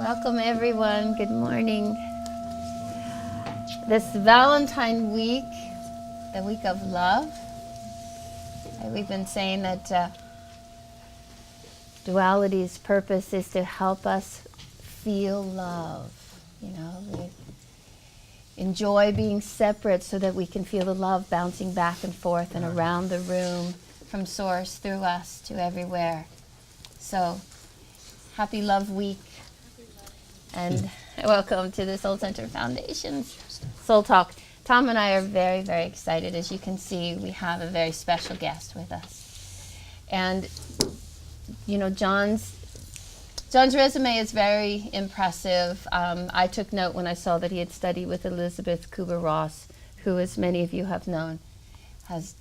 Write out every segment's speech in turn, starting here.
Welcome everyone, good morning. This Valentine week, the week of love, we've been saying that duality's purpose is to help us feel love. You know, we enjoy being separate so that we can feel the love bouncing back and forth and around the room, from source, through us, to everywhere. So, happy Love Week. And welcome to the Soul Center Foundation's Soul Talk. Tom and I are very, very excited. As you can see, we have a very special guest with us. And, you know, John's resume is very impressive. I took note when I saw that he had studied with Elizabeth Kubler-Ross, who, as many of you have known,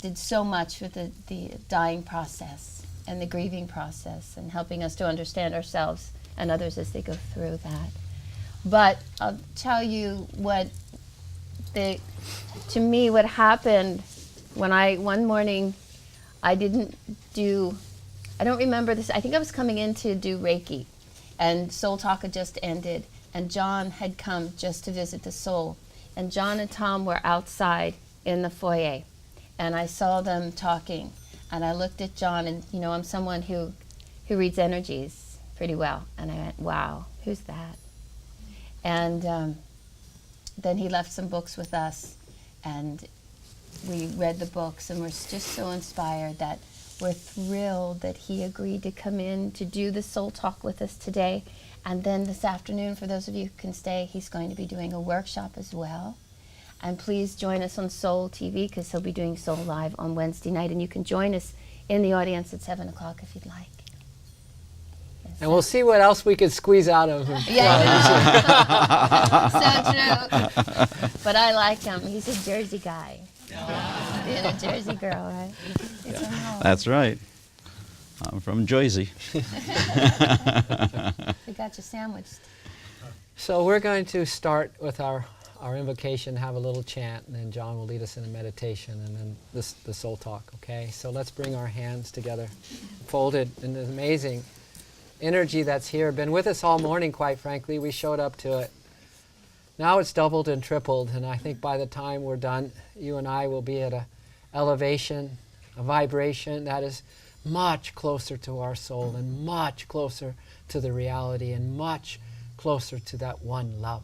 did so much with the dying process and the grieving process and helping us to understand ourselves and others as they go through that. But I'll tell you what happened when one morning I don't remember this, I think I was coming in to do Reiki, and Soul Talk had just ended, and John had come just to visit the soul. And John and Tom were outside in the foyer, and I saw them talking, and I looked at John, and you know, I'm someone who reads energies pretty well, and I went, wow, who's that? And then he left some books with us, and we read the books, and we're just so inspired that we're thrilled that he agreed to come in to do the Soul Talk with us today. And then this afternoon, for those of you who can stay, he's going to be doing a workshop as well. And please join us on Soul TV, because he'll be doing Soul Live on Wednesday night, and you can join us in the audience at 7 o'clock if you'd like. And we'll see what else we could squeeze out of him. Yeah. So true. But I like him. He's a Jersey guy. Being a Jersey girl, right? That's right. I'm from Jersey. We got you sandwiched. So we're going to start with our invocation, have a little chant, and then John will lead us in a meditation, and then the Soul Talk, okay? So let's bring our hands together, folded in this amazing energy that's here. Been with us all morning, quite frankly. We showed up to it. Now it's doubled and tripled, and I think by the time we're done, you and I will be at a elevation, a vibration that is much closer to our soul and much closer to the reality and much closer to that one love.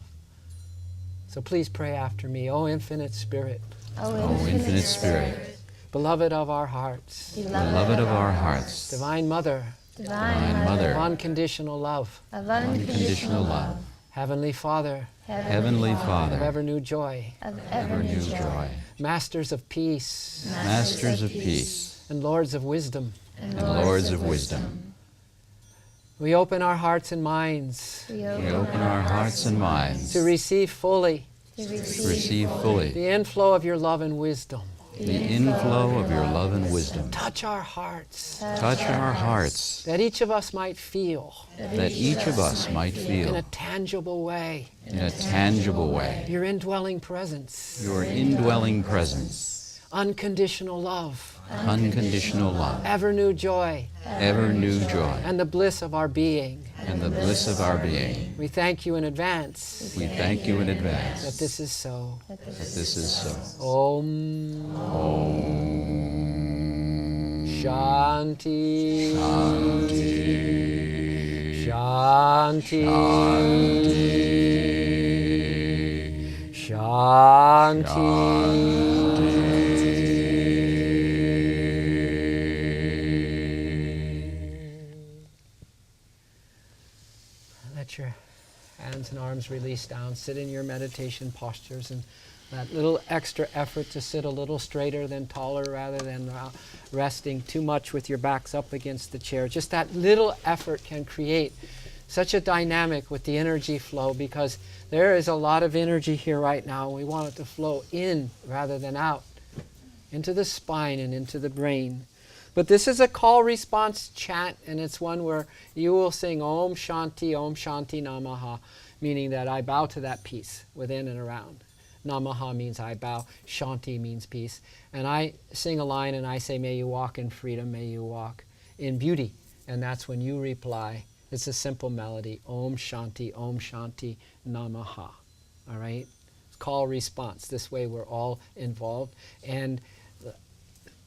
So please pray after me. O Infinite Spirit. O Infinite Spirit. Beloved of our hearts. Beloved of our hearts. Divine Mother. Divine Mother. Of unconditional love. Of Unconditional love. Heavenly Father. Heavenly Father. Of ever new joy. Of Ever new joy. Masters of peace. Masters of peace. And Lords of wisdom. And Lords of wisdom. We open our hearts and minds We open our hearts and minds to receive fully to receive fully the inflow of your love and wisdom. the inflow of your love and wisdom. Touch our hearts. Touch our hearts, That each of us might feel that each of us might in feel a tangible way in a tangible way your indwelling presence, your indwelling presence, unconditional love, unconditional love, ever new joy, ever new joy, and the bliss of our being. and the bliss of our being. We thank you in advance We thank you in advance that this is so. that this is so. Om Shanti Shanti Let your hands and arms release down. Sit in your meditation postures, and that little extra effort to sit a little straighter than taller rather than resting too much with your backs up against the chair. Just that little effort can create such a dynamic with the energy flow, because there is a lot of energy here right now. We want it to flow in rather than out, into the spine and into the brain. But this is a call-response chant, and it's one where you will sing Om Shanti Namaha, meaning that I bow to that peace within and around. Namaha means I bow. Shanti means peace. And I sing a line and I say, may you walk in freedom, may you walk in beauty. And that's when you reply, It's a simple melody. Om Shanti Namaha. All right? It's call response. This way we're all involved. And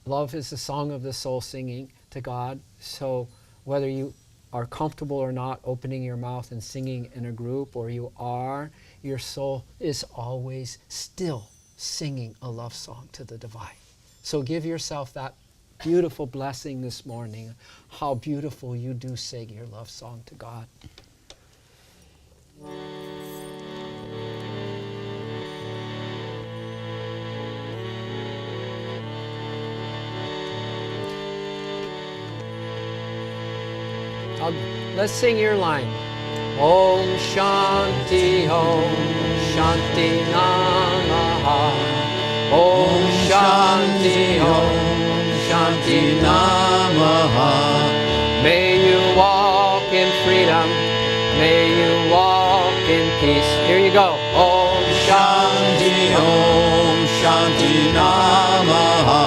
love is the song of the soul singing to God. So whether you are comfortable or not opening your mouth and singing in a group, or you are, your soul is always still singing a love song to the divine. So give yourself that beautiful blessing this morning. How beautiful you do sing your love song to God. Let's sing your line. Om Shanti Om Shanti Namaha. Om Shanti Om Shanti Namaha. May you walk in freedom. May you walk in peace. Here you go. Om Shanti Om Shanti Namaha.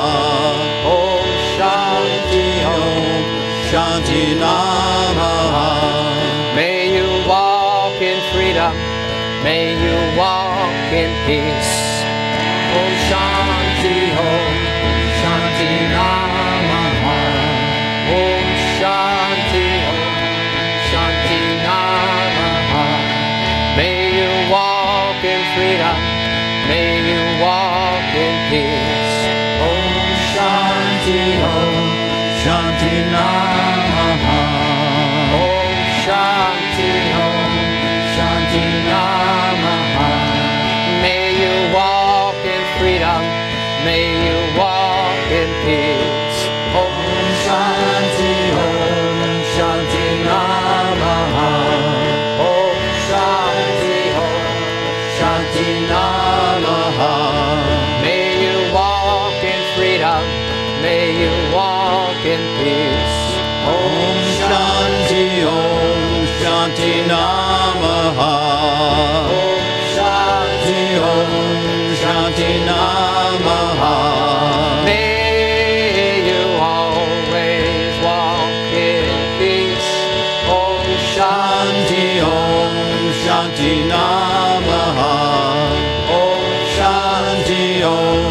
Om Shanti Om Shanti Namaha. May you walk in freedom. May you walk in peace. Om Shanti Om Shanti Namaha. Om Shanti Om Shanti Namaha. May you walk in freedom. May you walk in peace. Om Shanti Om Shanti Namaha. Om Shanti Om Shanti Namaha. May you walk in freedom. May you walk in peace. Om Shanti Om Shanti Namaha. Om Shanti Om Shanti Namaha. May you walk in freedom. May you walk in peace. Om Shanti Om Shanti Namaha. Om Shanti Om Shanti Namaha. May you always walk in peace. Om Shanti Om Shanti Namaha. Om Shanti Om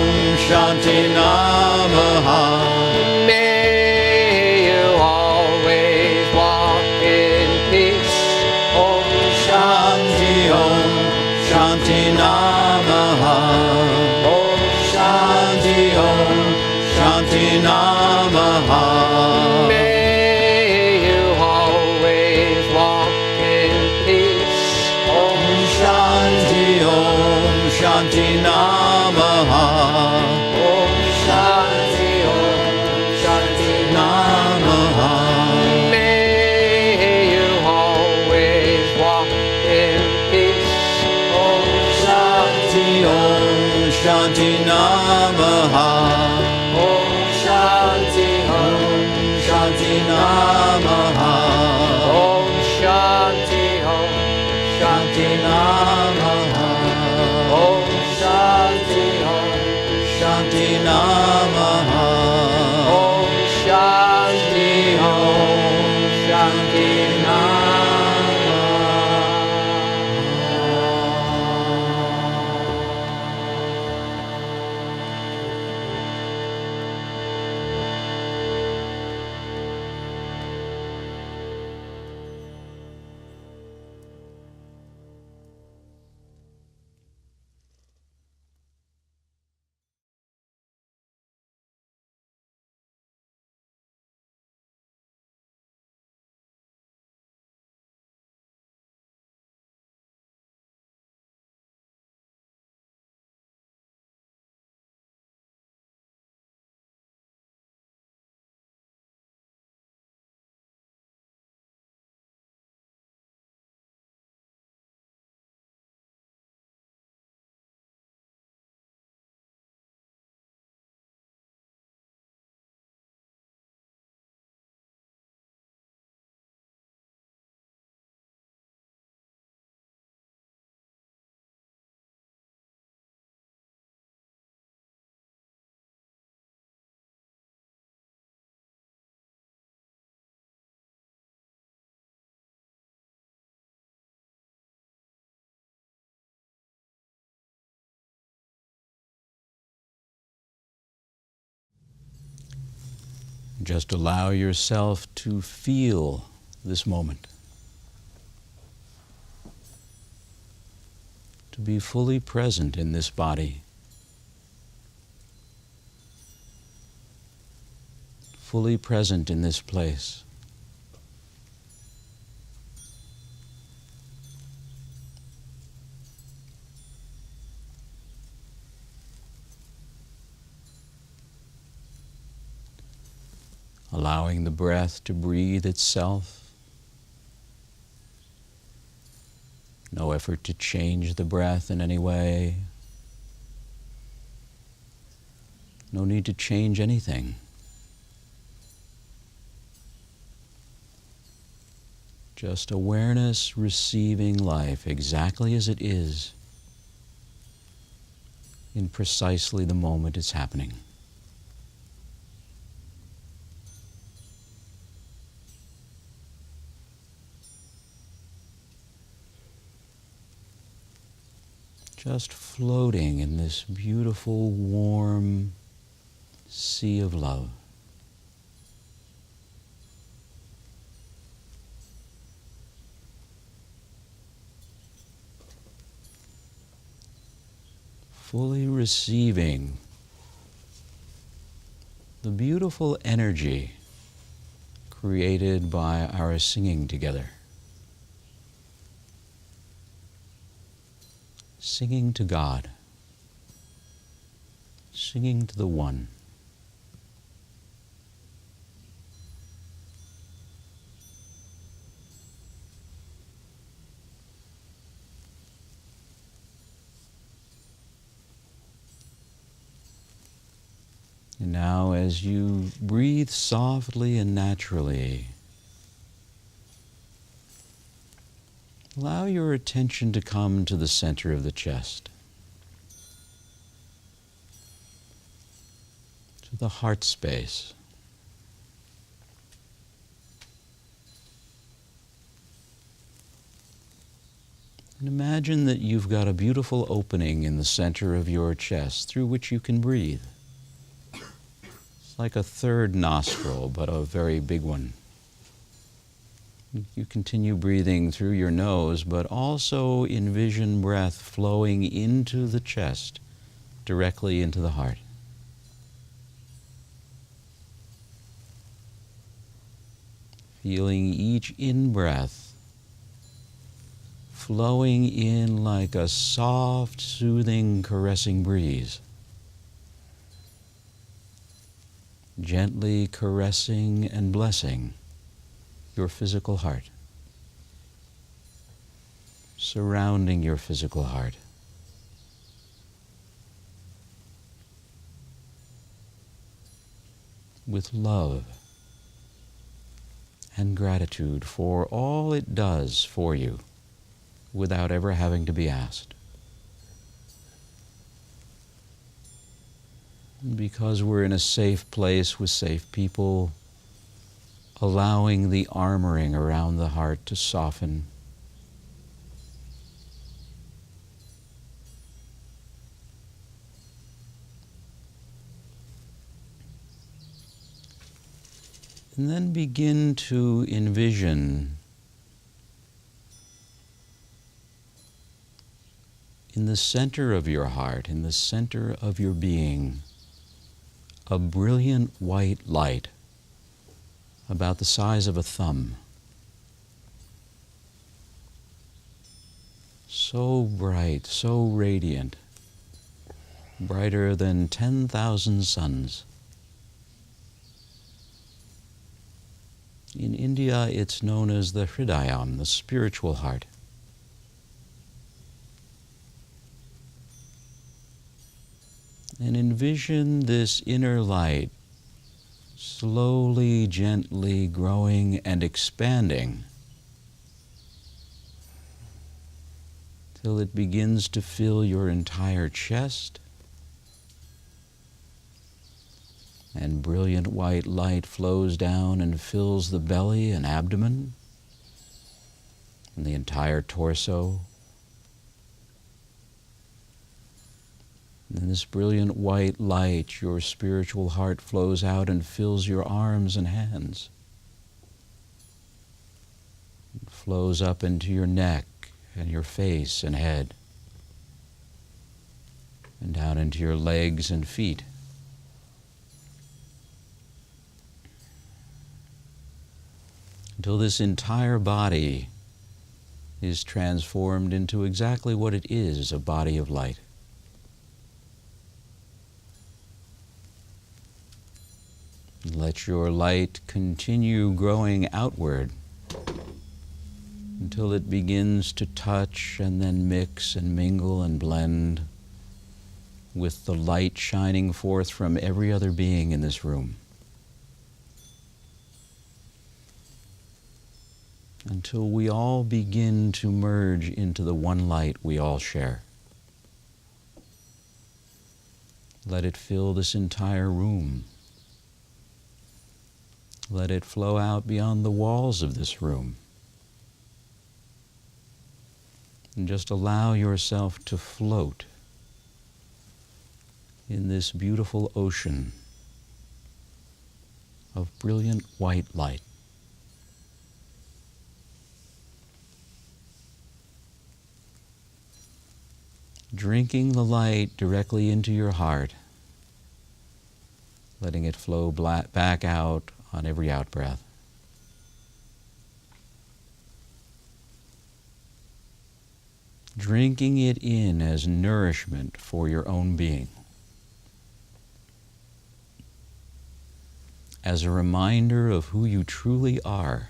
Shanti Namaha. May you always walk in peace. Om Shanti Om Shanti Namaha. Om Shanti Om Shanti Namaha. May you always walk in peace. Om Shanti Om Shanti Namaha. Om Shanti Om Shanti Namaha. May you always walk in peace. Om Shanti Om Shanti Namaha. Om Shanti Om Shanti Namaha. Om Shanti Om Shanti Namaha. Om Shanti Om Shanti Namaha. Om Shanti Om Shanti Just allow yourself to feel this moment, to be fully present in this body, fully present in this place. Allowing the breath to breathe itself. No effort to change the breath in any way. No need to change anything. Just awareness receiving life exactly as it is in precisely the moment it's happening. Just floating in this beautiful, warm sea of love. Fully receiving the beautiful energy created by our singing together. Singing to God, singing to the One. And now as you breathe softly and naturally, allow your attention to come to the center of the chest, to the heart space. And imagine that you've got a beautiful opening in the center of your chest through which you can breathe. It's like a third nostril, but a very big one. You continue breathing through your nose, but also envision breath flowing into the chest, directly into the heart. Feeling each in-breath flowing in like a soft, soothing, caressing breeze. Gently caressing and blessing your physical heart, surrounding your physical heart. With love and gratitude for all it does for you without ever having to be asked. Because we're in a safe place with safe people, allowing the armoring around the heart to soften. And then begin to envision in the center of your heart, in the center of your being, a brilliant white light about the size of a thumb. So bright, so radiant, brighter than 10,000 suns. In India, it's known as the Hridayam, the spiritual heart. And envision this inner light slowly, gently growing and expanding till it begins to fill your entire chest, and brilliant white light flows down and fills the belly and abdomen and the entire torso. And this brilliant white light, your spiritual heart flows out and fills your arms and hands. It flows up into your neck and your face and head, and down into your legs and feet. Until this entire body is transformed into exactly what it is, a body of light. Let your light continue growing outward until it begins to touch and then mix and mingle and blend with the light shining forth from every other being in this room. Until we all begin to merge into the one light we all share. Let it fill this entire room. Let it flow out beyond the walls of this room. And just allow yourself to float in this beautiful ocean of brilliant white light. Drinking the light directly into your heart, letting it flow back out on every out-breath. Drinking it in as nourishment for your own being, as a reminder of who you truly are.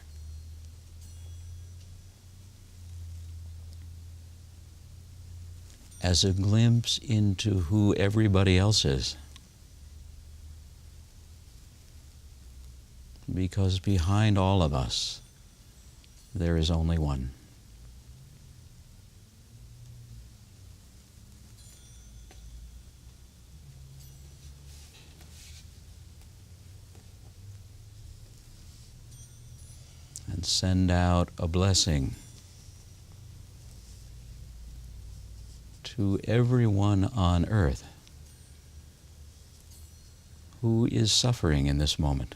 As a glimpse into who everybody else is. Because behind all of us, there is only one. And send out a blessing to everyone on earth who is suffering in this moment.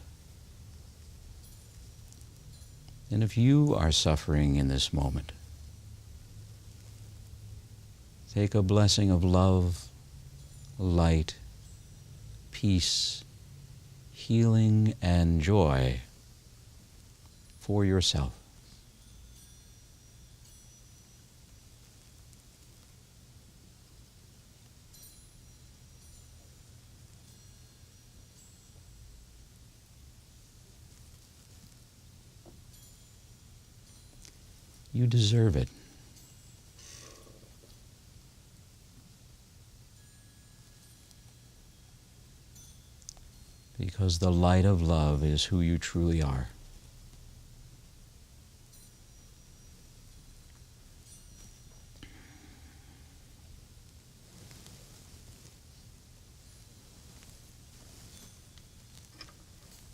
And if you are suffering in this moment, take a blessing of love, light, peace, healing, and joy for yourself. You deserve it. Because the light of love is who you truly are.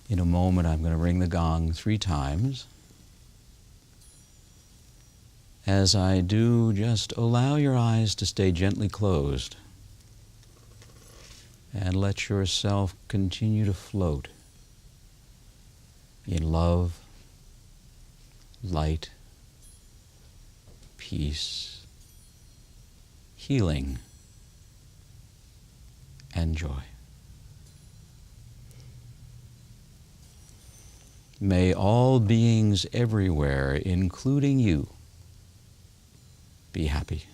In a moment, I'm going to ring the gong 3 times. As I do, just allow your eyes to stay gently closed and let yourself continue to float in love, light, peace, healing, and joy. May all beings everywhere, including you, be happy.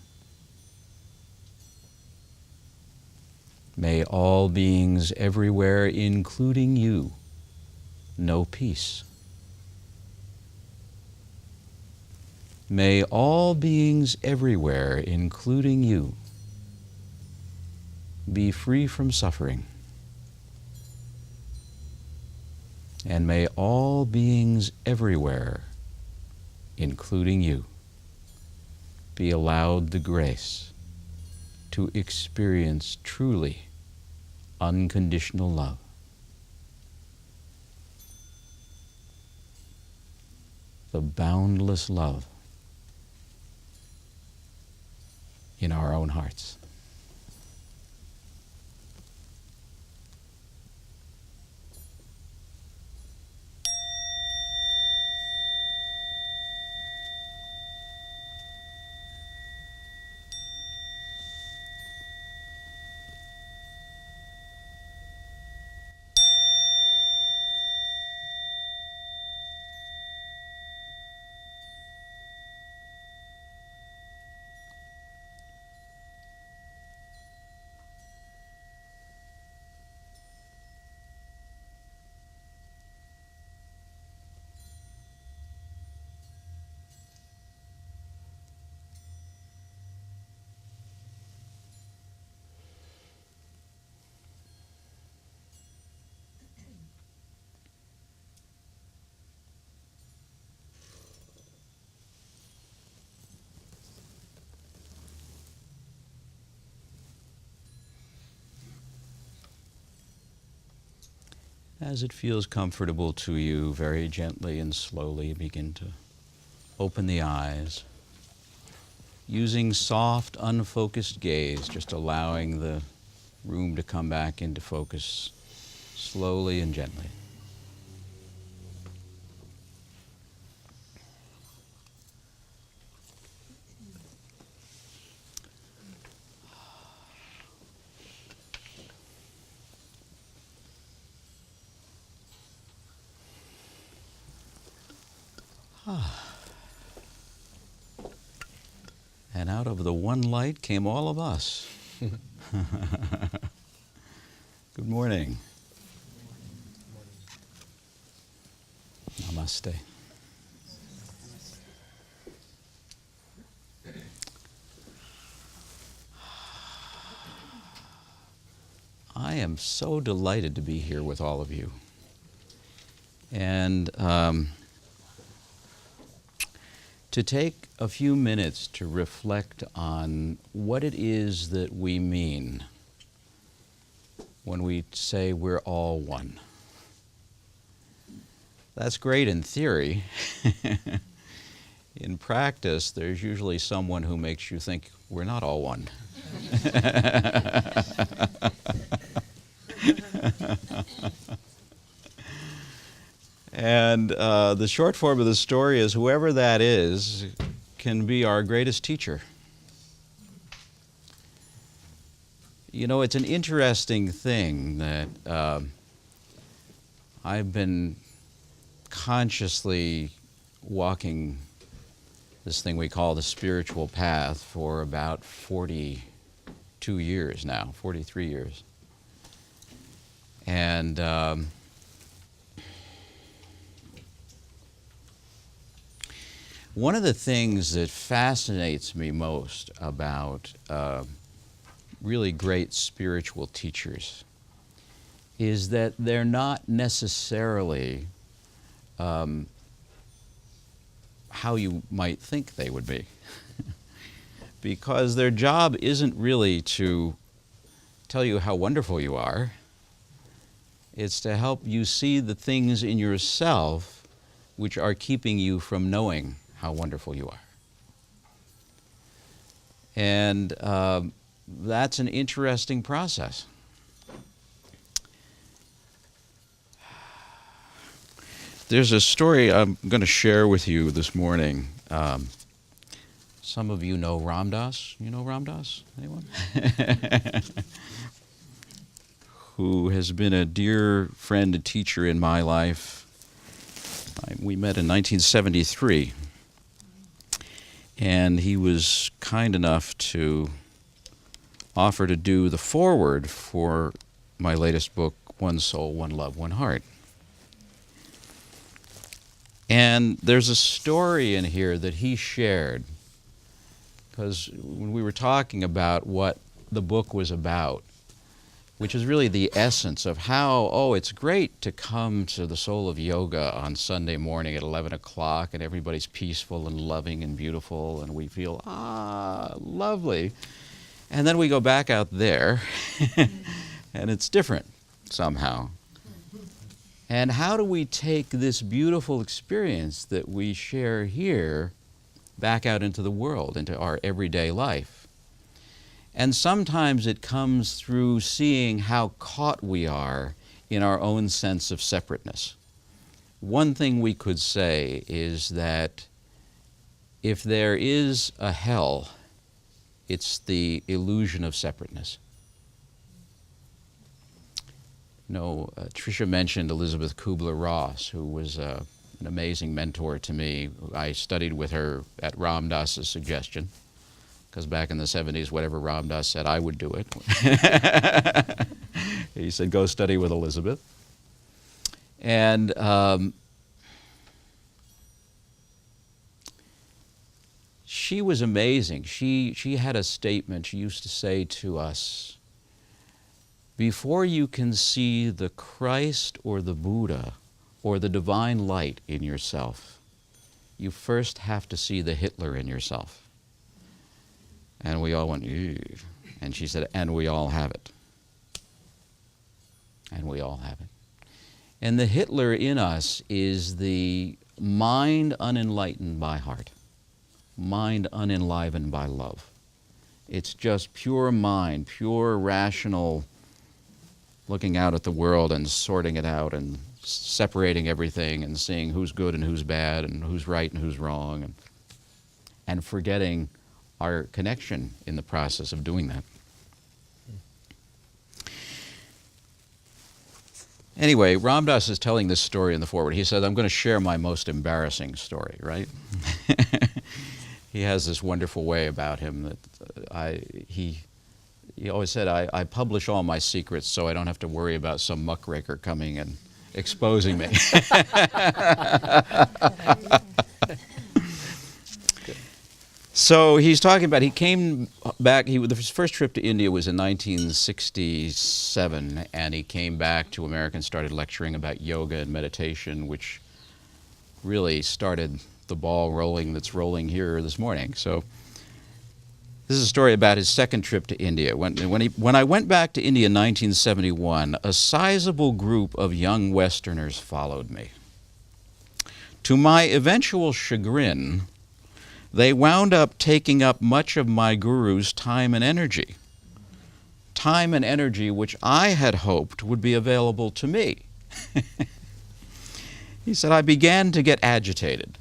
May all beings everywhere, including you, know peace. May all beings everywhere, including you, be free from suffering. And may all beings everywhere, including you, be allowed the grace to experience truly unconditional love. The boundless love in our own hearts. As it feels comfortable to you, very gently and slowly begin to open the eyes, using soft, unfocused gaze, just allowing the room to come back into focus slowly and gently. And out of the one light came all of us. Good morning. Namaste. I am so delighted to be here with all of you. And to take a few minutes to reflect on what it is that we mean when we say we're all one. That's great in theory. In practice, there's usually someone who makes you think we're not all one. And the short form of the story is whoever that is can be our greatest teacher. You know, it's an interesting thing that I've been consciously walking this thing we call the spiritual path for about 42 years now, 43 years. And one of the things that fascinates me most about really great spiritual teachers is that they're not necessarily how you might think they would be. Because their job isn't really to tell you how wonderful you are. It's to help you see the things in yourself which are keeping you from knowing how wonderful you are. And that's an interesting process. There's a story I'm going to share with you this morning. Some of you know Ram Dass. You know Ram Dass? Anyone? Who has been a dear friend and teacher in my life. We met in 1973. And he was kind enough to offer to do the foreword for my latest book, One Soul, One Love, One Heart. And there's a story in here that he shared, because when we were talking about what the book was about, which is really the essence of how, it's great to come to the Soul of Yoga on Sunday morning at 11 o'clock and everybody's peaceful and loving and beautiful and we feel, lovely. And then we go back out there and it's different somehow. And how do we take this beautiful experience that we share here back out into the world, into our everyday life? And sometimes it comes through seeing how caught we are in our own sense of separateness. One thing we could say is that if there is a hell, it's the illusion of separateness. You know, Trisha mentioned Elizabeth Kubler-Ross, who was an amazing mentor to me. I studied with her at Ram Dass's suggestion, because back in the 70s, whatever Ram Dass said, I would do it. He said, go study with Elizabeth. And she was amazing. She had a statement she used to say to us, before you can see the Christ or the Buddha or the divine light in yourself, you first have to see the Hitler in yourself. And we all went, ew. And she said, and we all have it. And we all have it. And the Hitler in us is the mind unenlightened by heart, mind unenlivened by love. It's just pure mind, pure rational looking out at the world and sorting it out and separating everything and seeing who's good and who's bad and who's right and who's wrong, and forgetting our connection in the process of doing that. Anyway, Ram Dass is telling this story in the foreword. He said, I'm going to share my most embarrassing story, right? He has this wonderful way about him that he always said, I publish all my secrets so I don't have to worry about some muckraker coming and exposing me. So he's talking about, he came back, his first trip to India was in 1967, and he came back to America and started lecturing about yoga and meditation, which really started the ball rolling that's rolling here this morning. So this is a story about his second trip to India. When I went back to India in 1971, a sizable group of young Westerners followed me. To my eventual chagrin, they wound up taking up much of my guru's time and energy which I had hoped would be available to me. He said, I began to get agitated.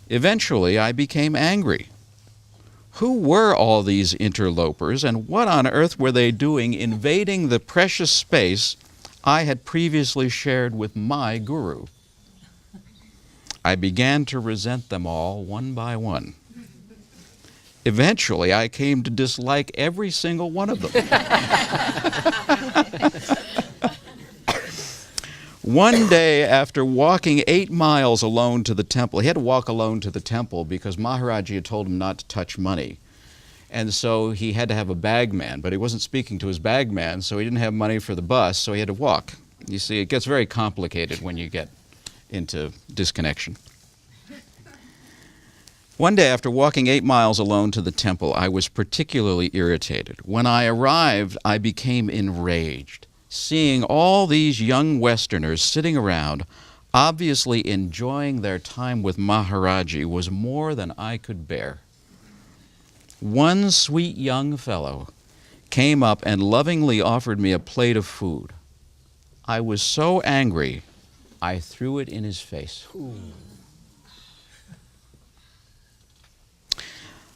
Eventually, I became angry. Who were all these interlopers, and what on earth were they doing invading the precious space I had previously shared with my guru? I began to resent them all one by one. Eventually, I came to dislike every single one of them. One day, after walking 8 miles alone to the temple, he had to walk alone to the temple because Maharaji had told him not to touch money. And so he had to have a bagman, but he wasn't speaking to his bagman, so he didn't have money for the bus, so he had to walk. You see, it gets very complicated when you get into disconnection. One day, after walking 8 miles alone to the temple, I was particularly irritated. When I arrived, I became enraged, seeing all these young Westerners sitting around, obviously enjoying their time with Maharaji, was more than I could bear. One sweet young fellow came up and lovingly offered me a plate of food. I was so angry, I threw it in his face.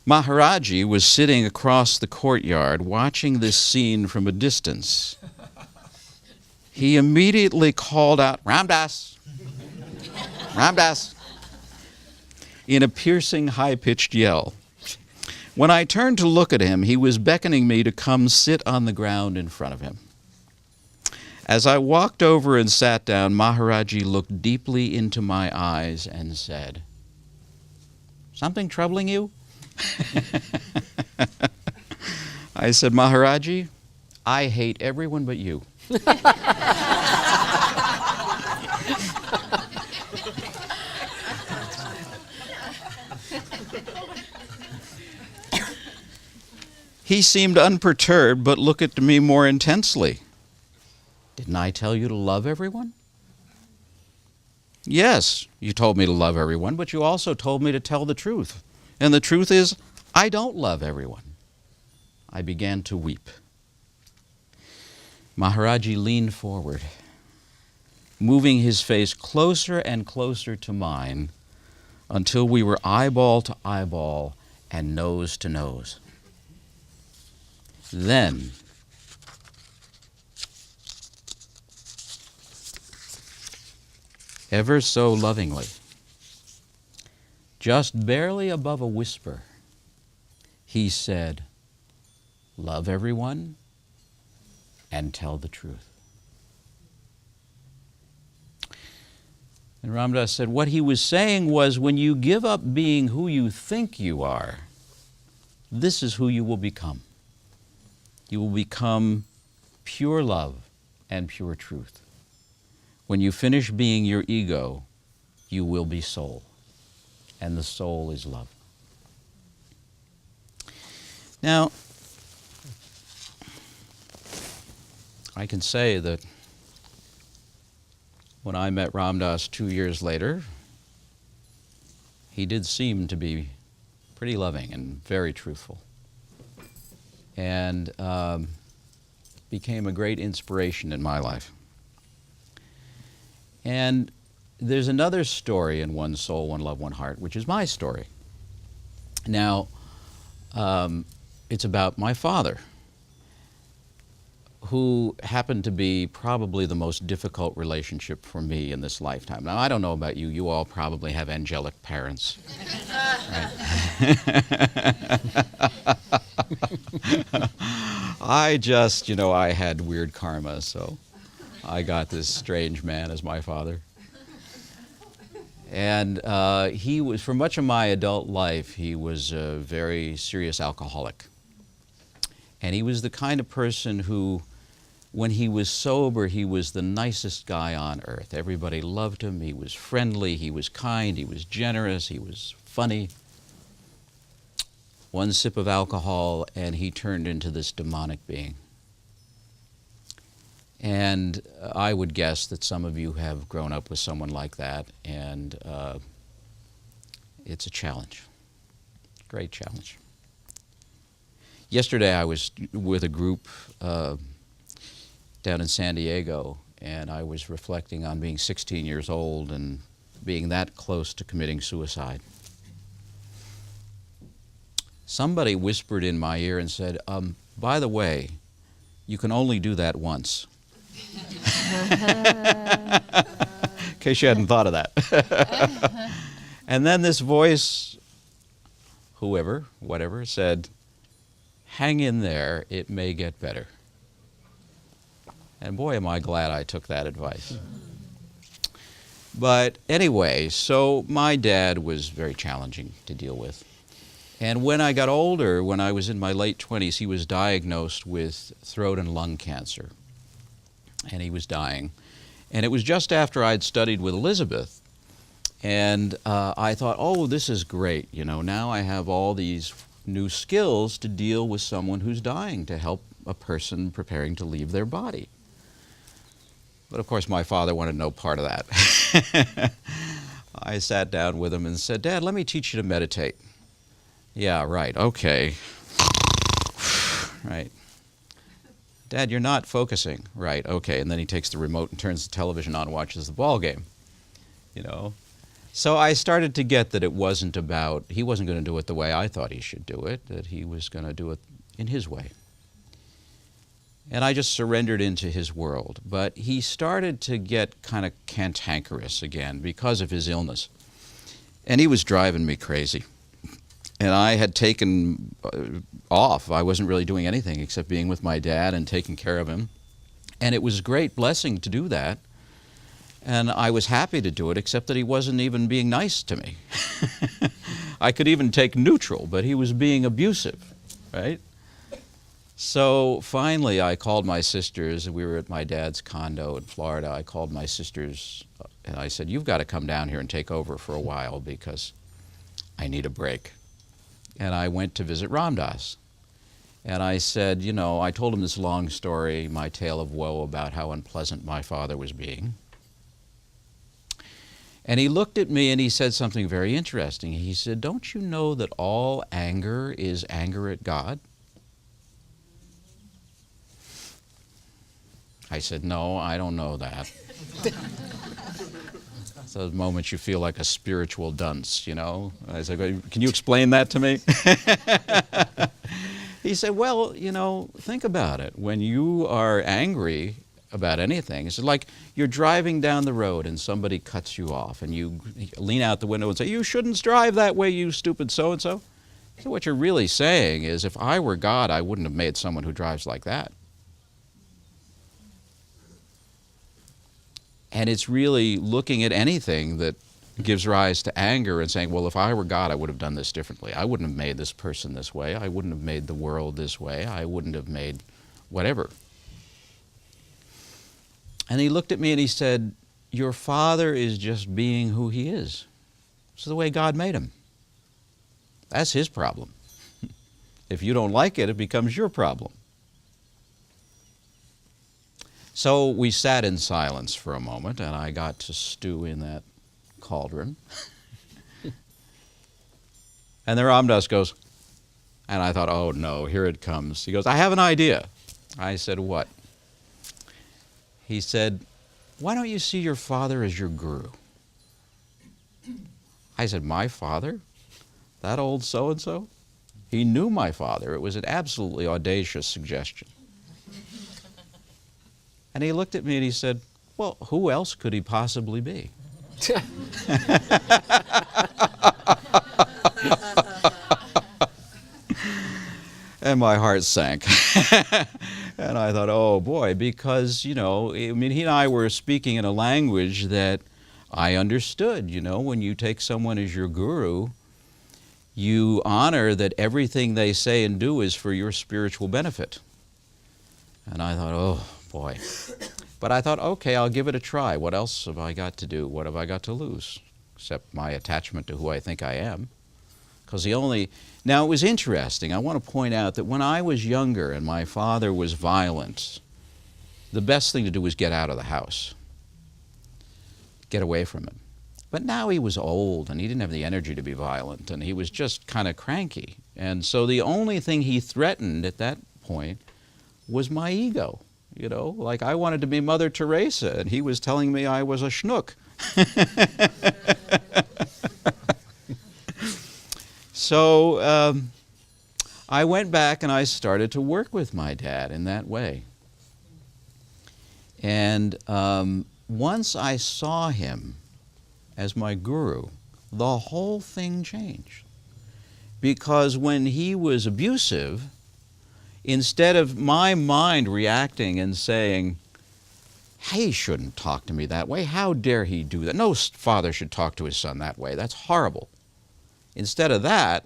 Maharaji was sitting across the courtyard watching this scene from a distance. He immediately called out, Ram Dass! Ram Dass! In a piercing, high-pitched yell. When I turned to look at him, he was beckoning me to come sit on the ground in front of him. As I walked over and sat down, Maharaji looked deeply into my eyes and said, Something troubling you? I said, Maharaji, I hate everyone but you. He seemed unperturbed, but looked at me more intensely. Didn't I tell you to love everyone? Yes, you told me to love everyone, but you also told me to tell the truth. And the truth is, I don't love everyone. I began to weep. Maharaji leaned forward, moving his face closer and closer to mine until we were eyeball to eyeball and nose to nose. Then, ever so lovingly, just barely above a whisper, he said, Love everyone and tell the truth. And Ram Dass said, what he was saying was, when you give up being who you think you are, this is who you will become. You will become pure love and pure truth. When you finish being your ego, you will be soul. And the soul is love. Now, I can say that when I met Ram Dass 2 years later, he did seem to be pretty loving and very truthful, and became a great inspiration in my life. And there's another story in One Soul, One Love, One Heart, which is my story. Now, it's about my father, who happened to be probably the most difficult relationship for me in this lifetime. Now, I don't know about you. You all probably have angelic parents. Right? I just, I had weird karma, so I got this strange man as my father. And he was, for much of my adult life, he was a very serious alcoholic. And he was the kind of person who, when he was sober, he was the nicest guy on earth. Everybody loved him. He was friendly. He was kind. He was generous. He was funny. One sip of alcohol, and he turned into this demonic being. And I would guess that some of you have grown up with someone like that, and it's a challenge, great challenge. Yesterday I was with a group down in San Diego, and I was reflecting on being 16 years old and being that close to committing suicide. Somebody whispered in my ear and said, by the way, you can only do that once. In case you hadn't thought of that. And then this voice, whoever, whatever, said, hang in there, it may get better. And boy, am I glad I took that advice. But anyway, so my dad was very challenging to deal with. And when I got older, when I was in my late 20s, he was diagnosed with throat and lung cancer. And he was dying. And it was just after I'd studied with Elizabeth. And I thought, oh, this is great. Now I have all these new skills to deal with someone who's dying, to help a person preparing to leave their body. But of course, my father wanted no part of that. I sat down with him and said, Dad, let me teach you to meditate. Yeah, right, okay. Right. Dad, you're not focusing. Right, okay. And then he takes the remote and turns the television on and watches the ball game. So I started to get that it wasn't about, he wasn't going to do it the way I thought he should do it, that he was going to do it in his way. And I just surrendered into his world. But he started to get kind of cantankerous again because of his illness. And he was driving me crazy. And I had taken off. I wasn't really doing anything except being with my dad and taking care of him. And it was a great blessing to do that. And I was happy to do it, except that he wasn't even being nice to me. I could even take neutral, but he was being abusive, right? So finally I called my sisters. We were at my dad's condo in Florida. I called my sisters and I said, you've got to come down here and take over for a while because I need a break. And I went to visit Ram Dass. And I said, I told him this long story, my tale of woe about how unpleasant my father was being. And he looked at me and he said something very interesting. He said, don't you know that all anger is anger at God? I said, no, I don't know that. Those moments you feel like a spiritual dunce, I said, can you explain that to me? He said, well, think about it. When you are angry about anything, it's like you're driving down the road and somebody cuts you off and you lean out the window and say, you shouldn't drive that way, you stupid so-and-so. So what you're really saying is, if I were God, I wouldn't have made someone who drives like that. And it's really looking at anything that gives rise to anger and saying, well, if I were God, I would have done this differently. I wouldn't have made this person this way. I wouldn't have made the world this way. I wouldn't have made whatever. And he looked at me and he said, your father is just being who he is. It's the way God made him. That's his problem. If you don't like it, it becomes your problem. So we sat in silence for a moment, and I got to stew in that cauldron. And the Ram Dass goes, and I thought, oh no, here it comes. He goes, I have an idea. I said, what? He said, why don't you see your father as your guru? I said, my father? That old so-and-so? He knew my father. It was an absolutely audacious suggestion. And he looked at me and he said, well, who else could he possibly be? And my heart sank. And I thought, oh boy, because, you know, I mean, he and I were speaking in a language that I understood. You know, when you take someone as your guru, you honor that everything they say and do is for your spiritual benefit. And I thought, oh boy. But I thought, okay, I'll give it a try. What else have I got to do? What have I got to lose? Except my attachment to who I think I am. Because now it was interesting. I want to point out that when I was younger and my father was violent, the best thing to do was get out of the house. Get away from him. But now he was old and he didn't have the energy to be violent and he was just kind of cranky. And so the only thing he threatened at that point was my ego. You know, like I wanted to be Mother Teresa and he was telling me I was a schnook. So I went back and I started to work with my dad in that way. And once I saw him as my guru, the whole thing changed. Because when he was abusive, instead of my mind reacting and saying, he shouldn't talk to me that way, how dare he do that? No father should talk to his son that way, that's horrible. Instead of that,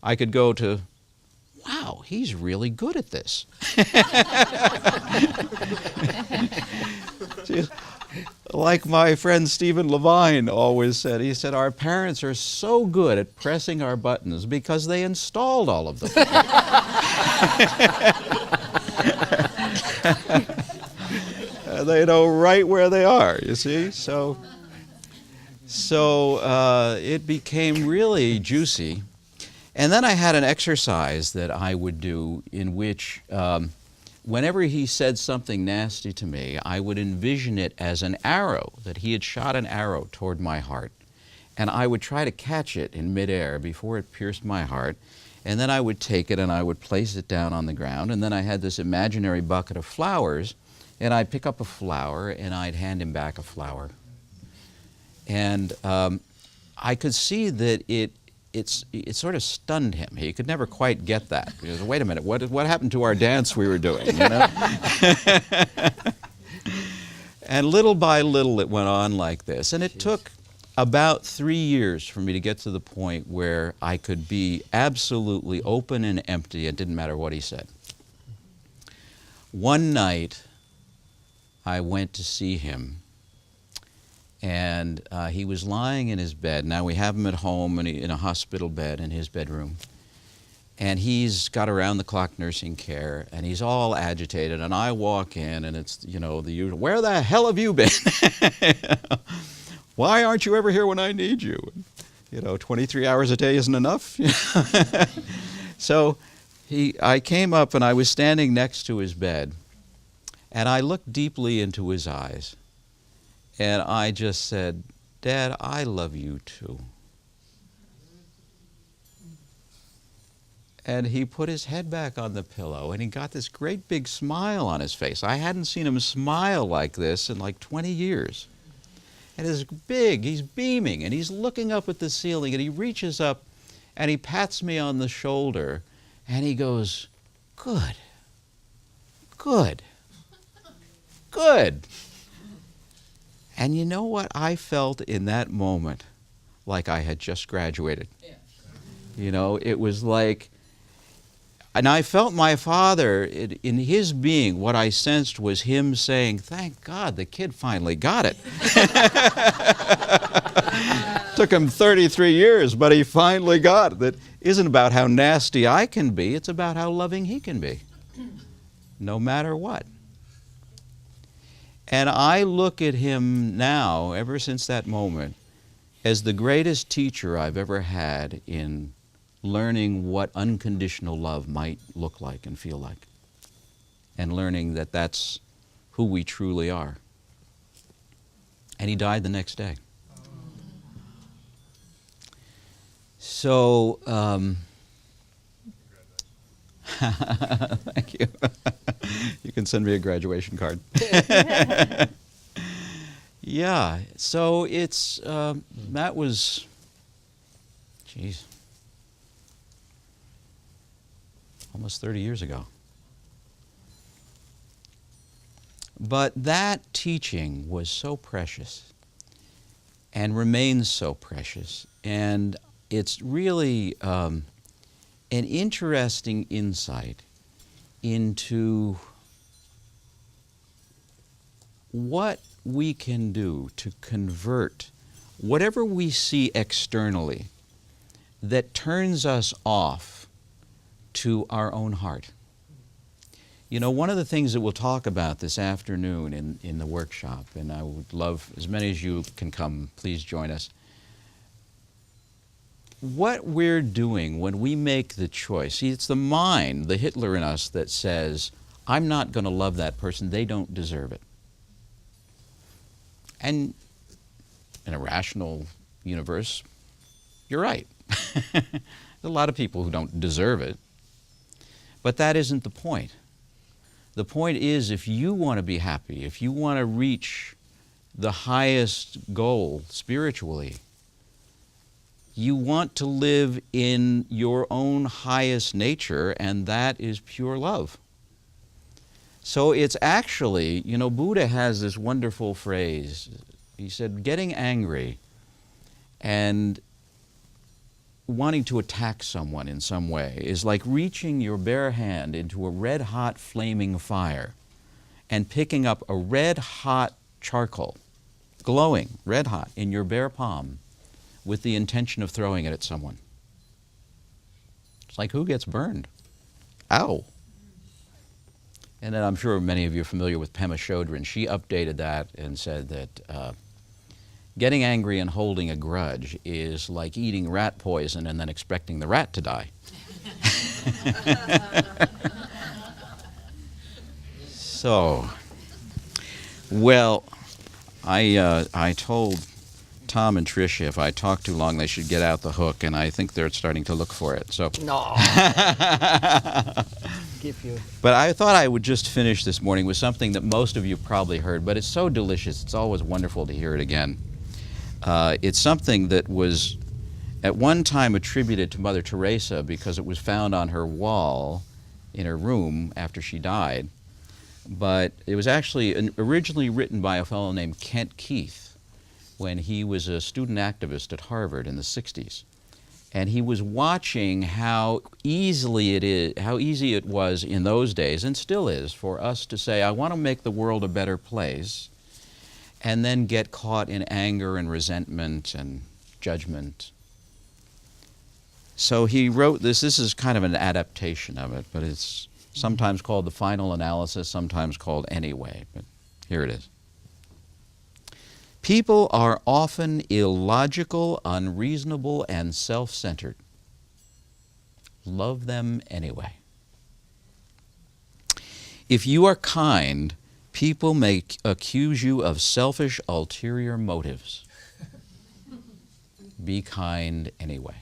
I could go to, wow, he's really good at this. Like my friend Stephen Levine always said, he said, our parents are so good at pressing our buttons because they installed all of them. They know right where they are, you see? So it became really juicy. And then I had an exercise that I would do in which whenever he said something nasty to me, I would envision it as an arrow, that he had shot an arrow toward my heart. And I would try to catch it in midair before it pierced my heart. And then I would take it and I would place it down on the ground. And then I had this imaginary bucket of flowers. And I'd pick up a flower and I'd hand him back a flower. And I could see that it sort of stunned him. He could never quite get that. He goes, wait a minute, what happened to our dance we were doing? You know? And little by little it went on like this. And it took about 3 years for me to get to the point where I could be absolutely open and empty. It didn't matter what he said. One night I went to see him. And he was lying in his bed. Now we have him at home in a hospital bed in his bedroom. And he's got around-the-clock nursing care, and he's all agitated. And I walk in, and it's, you know, the usual, where the hell have you been? Why aren't you ever here when I need you? You know, 23 hours a day isn't enough. So I came up, and I was standing next to his bed, and I looked deeply into his eyes. And I just said, Dad, I love you too. And he put his head back on the pillow and he got this great big smile on his face. I hadn't seen him smile like this in like 20 years. And it's big, he's beaming, and he's looking up at the ceiling, and he reaches up and he pats me on the shoulder and he goes, good, good, good. And you know what? I felt in that moment like I had just graduated. Yeah. You know, it was like, and I felt my father, in his being, what I sensed was him saying, thank God the kid finally got it. Took him 33 years, but he finally got it. That isn't about how nasty I can be, it's about how loving he can be, no matter what. And I look at him now, ever since that moment, as the greatest teacher I've ever had in learning what unconditional love might look like and feel like, and learning that that's who we truly are. And he died the next day. So, thank you. You can send me a graduation card. Yeah, so it's, that was, geez, almost 30 years ago. But that teaching was so precious and remains so precious. And it's really an interesting insight into what we can do to convert whatever we see externally that turns us off to our own heart. You know, one of the things that we'll talk about this afternoon in the workshop, and I would love as many as you can come, please join us. What we're doing when we make the choice, see, it's the mind, the Hitler in us, that says, I'm not going to love that person, they don't deserve it. And in a rational universe, you're right. There's a lot of people who don't deserve it. But that isn't the point. The point is, if you want to be happy, if you want to reach the highest goal spiritually, you want to live in your own highest nature, and that is pure love. So it's actually, you know, Buddha has this wonderful phrase. He said, getting angry and wanting to attack someone in some way is like reaching your bare hand into a red-hot flaming fire and picking up a red-hot charcoal, glowing, red-hot, in your bare palm with the intention of throwing it at someone. It's like, who gets burned? Ow! And then I'm sure many of you are familiar with Pema Chodron. She updated that and said that getting angry and holding a grudge is like eating rat poison and then expecting the rat to die. So, well, I told Tom and Trisha if I talk too long they should get out the hook, and I think they're starting to look for it. So. No. Give you. But I thought I would just finish this morning with something that most of you probably heard, but it's so delicious. It's always wonderful to hear it again. It's something that was at one time attributed to Mother Teresa because it was found on her wall in her room after she died. But it was actually originally written by a fellow named Kent Keith when he was a student activist at Harvard in the 60s. And he was watching how easy it was in those days, and still is, for us to say, I want to make the world a better place, and then get caught in anger and resentment and judgment. So he wrote this. This is kind of an adaptation of it, but it's sometimes called The Final Analysis, sometimes called Anyway, but here it is. People are often illogical, unreasonable, and self-centered. Love them anyway. If you are kind, people may accuse you of selfish, ulterior motives. Be kind anyway.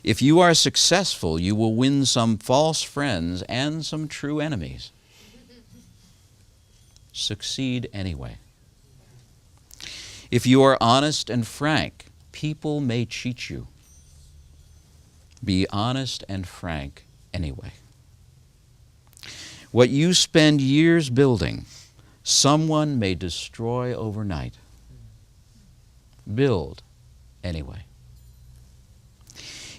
If you are successful, you will win some false friends and some true enemies. Succeed anyway. If you are honest and frank, people may cheat you. Be honest and frank anyway. What you spend years building, someone may destroy overnight. Build anyway.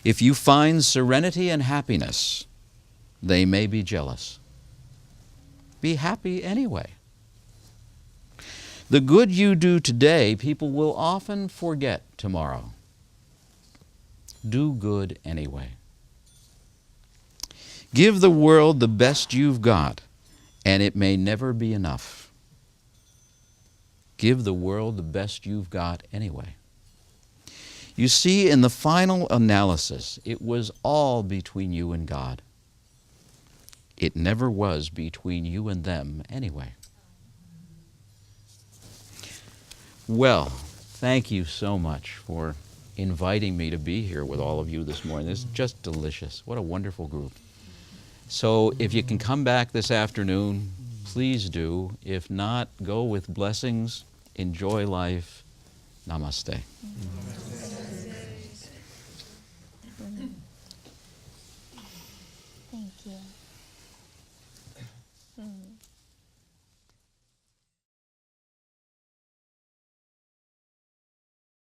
If you find serenity and happiness, they may be jealous. Be happy anyway. The good you do today, people will often forget tomorrow. Do good anyway. Give the world the best you've got, and it may never be enough. Give the world the best you've got anyway. You see, in the final analysis, it was all between you and God. It never was between you and them anyway. Well, thank you so much for inviting me to be here with all of you this morning. This is just delicious. What a wonderful group. So if you can come back this afternoon, please do. If not, go with blessings. Enjoy life. Namaste. Thank you.